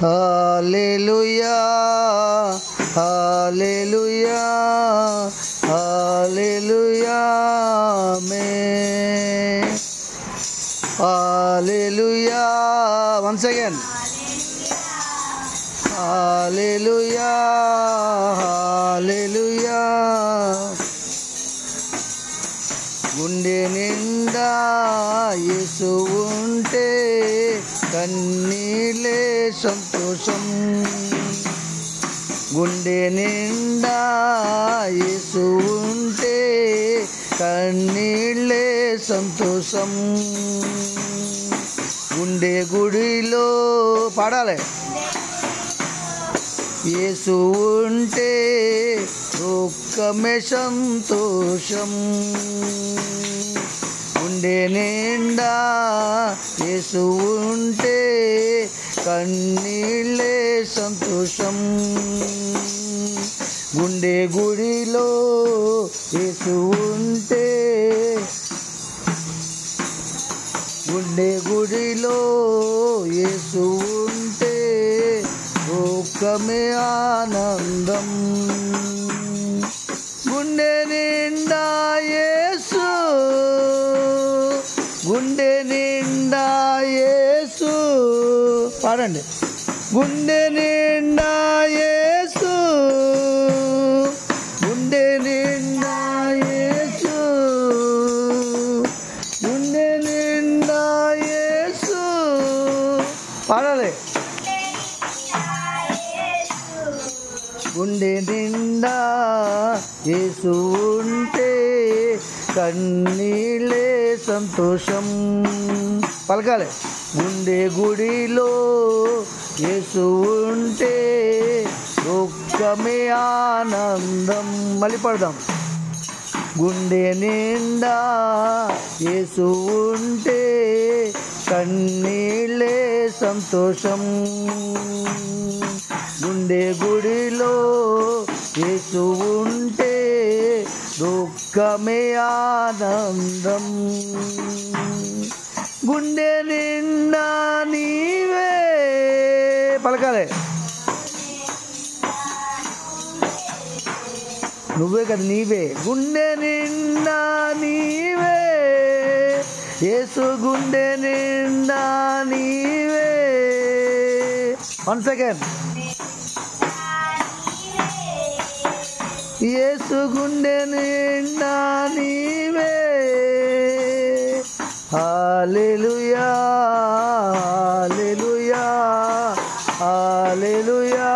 హల్లెలూయా హల్లెలూయా హల్లెలూయా ఆమేన్. హల్లెలూయా. Once again హల్లెలూయా హల్లెలూయా. గుండె నిండా యేసు ఉంటే కన్నీళ్ళే సంతోషం. గుండె నిండా యేసు ఉంటే కన్నీళ్ళే సంతోషం. గుండె గుడిలో పాడాలి. యేసు ఉంటే దుఃఖమే సంతోషం. గుండె నిండా యేసు ఉంటే కన్నీళ్ళే సంతోషం. గుండె గుడిలో యేసు ఉంటే గుండె గుడిలో యేసు ఉంటే దుఃఖమే ఆనందం. గుండె నిండా యేసు గుండె నిండా యేసు పాడండి. గుండె నిండా యేసు గుండె నిండా యేసు గుండె నిండా యేసు పాడాలి. గుండె నిండా యేసు ఉంటే కన్నీళ్ళే సంతోషం. పలకాలి. గుండె గుడిలో యేసు ఉంటే దుఃఖమే ఆనందం. మళ్ళీ పడదాం. గుండె నిండా యేసు ఉంటే కన్నీళ్ళే సంతోషం. గుండె గుడిలో యేసు ఉంటే దుఃఖమే ఆనందం. గుండె నిండా నీవే పలకాలి. నువ్వే కదా నీవే. గుండె నిండా నీవే యేసు గుండె నిండా నీవే. One second. యేసు గుండె నిండా నీవే. హల్లెలూయా హల్లెలూయా హల్లెలూయా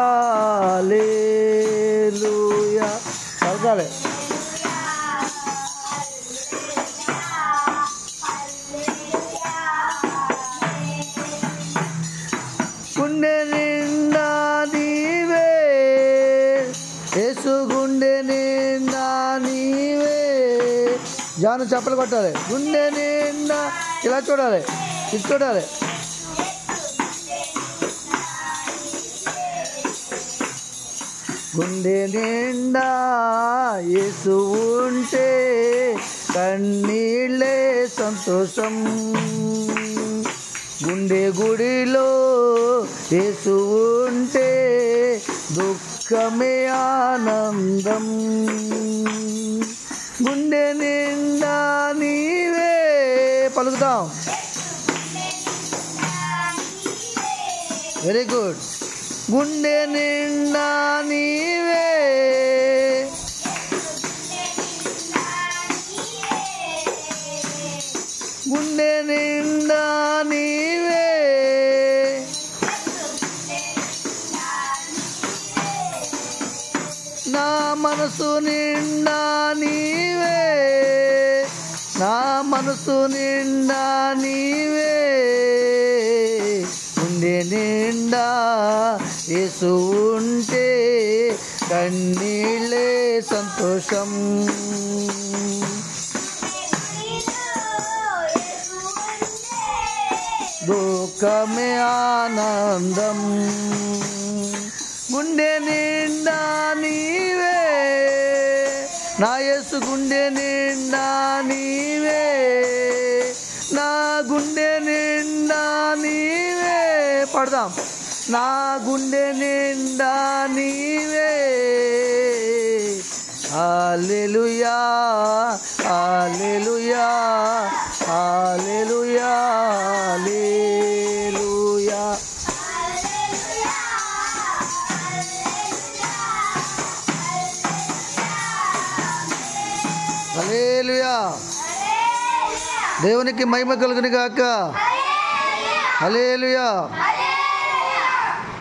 హల్లెలూయా. పలకాలి. గుండె నిండా నీవే యేసు గుండె నిండా నీవే. జాను చప్పలు కొట్టాలి. గుండె నిండా ఇలా చూడాలి. ఇది చూడాలి. గుండె నిండా యేసు ఉంటే కన్నీళ్ళే సంతోషం. గుండె గుడిలో యేసు ఉంటే దుఃఖమే ఆనందం. గుండె నిండా నీవే పలుకుతాం. Very good. గుండె నిండా నీవే గుండె నిండా నీవే. నా మనసు నిండా నీవే నా మనసు నిండా నీవే. గుండె నిండా యేసు ఉంటే కన్నీళ్ళే సంతోషం. దుఃఖమే ఆనందం. గుండె నిండా నీవే నా యేసు గుండె నిండా నీవే. నా గుండె నిండా నీవే. పడదాం. నా గుండె నిండా నీవే. హల్లెలూయా హల్లెలూయా హల్లెలూయా హల్లెలూయా. హల్లెలూయా. దేవునికి మహిమ కలుగును గాక. హల్లెలూయా.